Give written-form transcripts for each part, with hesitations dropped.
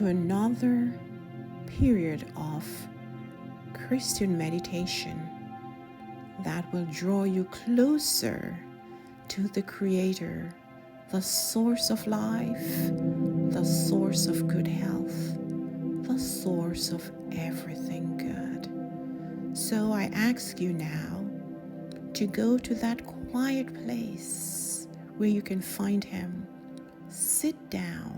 to another period of Christian meditation that will draw you closer to the Creator, the source of life, the source of good health, the source of everything good. So I ask you now to go to that quiet place where you can find Him. Sit down,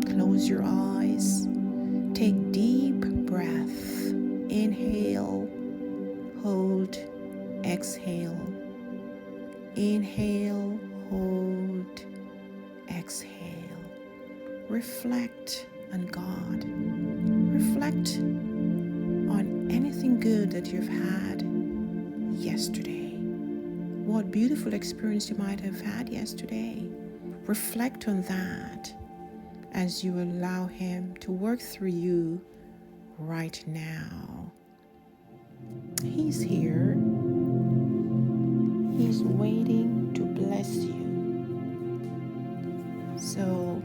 close your eyes, take deep breath, inhale, hold, exhale, inhale, hold, exhale. Reflect on God. Reflect on anything good that you've had yesterday. What beautiful experience you might have had yesterday. Reflect on that as you allow Him to work through you right now. He's here. He's waiting to bless you. So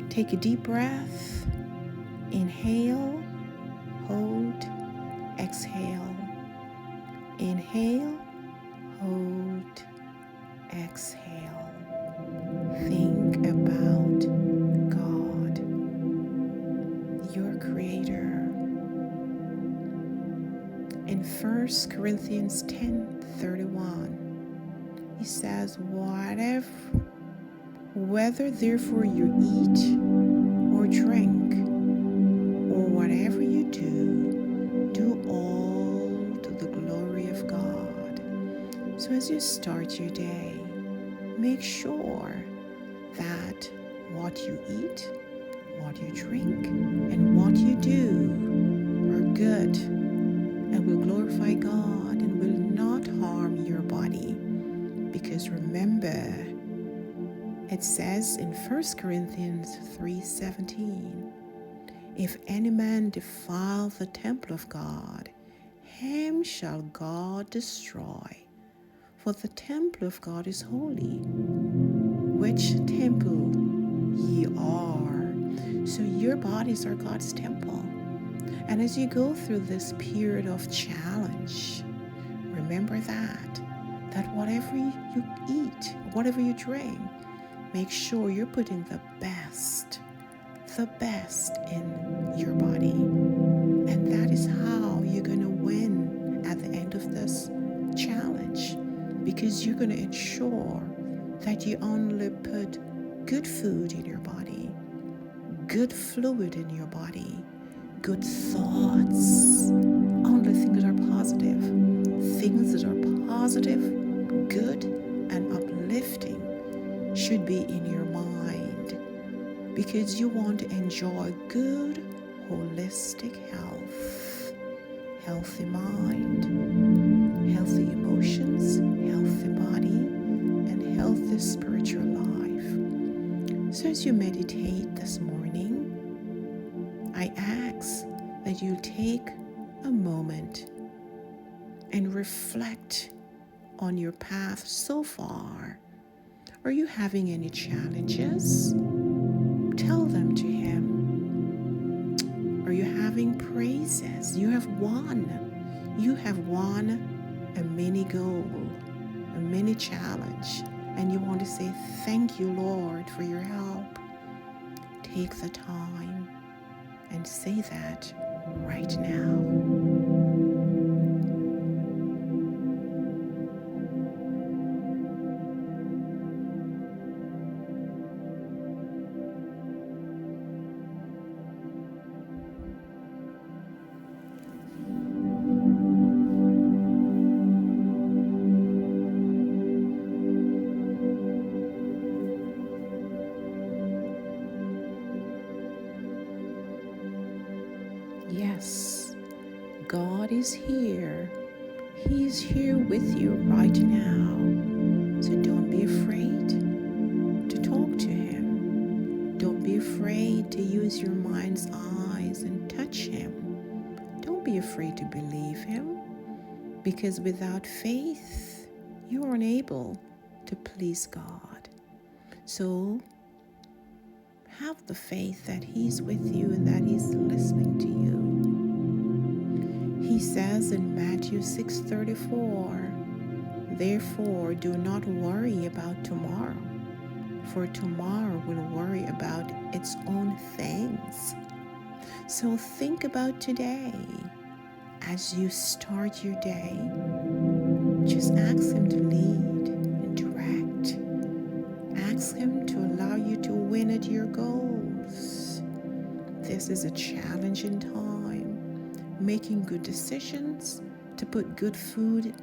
take a deep breath. Inhale, hold, exhale. Inhale, hold, exhale. Think about God, your Creator. In 1 Corinthians 10:31, he says, whether therefore you eat or drink or whatever you do, do all to the glory of God. So as you start your day, make sure that what you eat, what you drink, and what you do are good and will glorify God and will not harm your body. Because remember, it says in 1 Corinthians 3:17, if any man defile the temple of God, him shall God destroy. For the temple of God is holy, which temple ye are. So your bodies are God's temple. And as you go through this period of challenge, remember that whatever you eat, whatever you drink, make sure you're putting the best in your body. And that is how you're going to win at the end of this challenge, because you're going to ensure that you only put good food in your body, good fluid in your body, good thoughts, only things that are positive. Things that are positive, good, and uplifting should be in your mind, because you want to enjoy good, holistic health, healthy mind, healthy emotions, healthy body, and healthy spiritual life. So as you meditate this morning, I ask that you take a moment and reflect on your path so far. Are you having any challenges? Tell them to Him. Are you having praises? You have won. You have won a mini goal, a mini challenge, and you want to say, thank you, Lord, for your help. Take the time and say that right now. Yes, God is here. He's here with you right now. So don't be afraid to talk to Him. Don't be afraid to use your mind's eyes and touch Him. Don't be afraid to believe Him, because without faith, you are unable to please God. So have the faith that He's with you and that He's listening to you. He says in Matthew 6:34, "Therefore do not worry about tomorrow, for tomorrow will worry about its own things." So think about today. As you start your day, just ask Him to lead and direct. Ask Him to allow you to win at your goals. This is a challenging time, making good decisions to put good food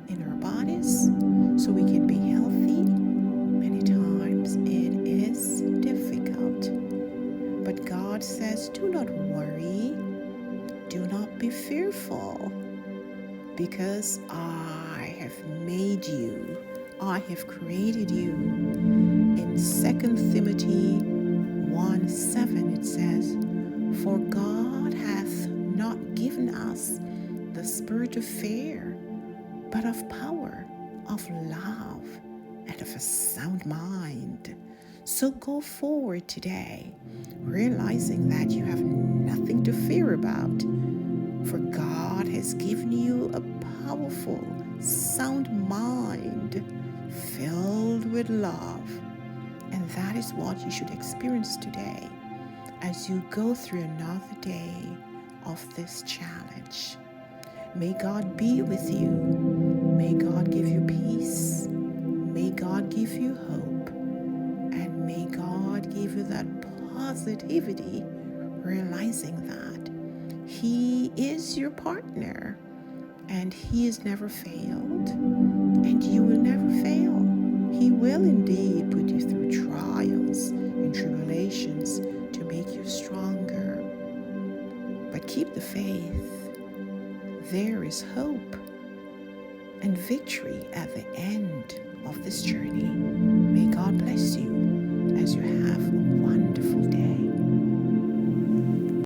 in our bodies so we can be healthy. Many times it is difficult. But God says, do not worry. Do not be fearful, because I have made you. I have created you. In 2 Timothy 1:7 it says, "For God hath not given us the spirit of fear, but of power, of love, and of a sound mind." So go forward today, realizing that you have nothing to fear about, for God has given you a powerful, sound mind filled with love. And that is what you should experience today as you go through another day of this challenge. May God be with you. May God give you peace. May God give you hope. And may God give you that positivity, realizing that He is your partner and He has never failed, and you will never fail. He will indeed put you through trials and tribulations to make you stronger. But keep the faith. There is hope and victory at the end of this journey. May God bless you as you have a wonderful day.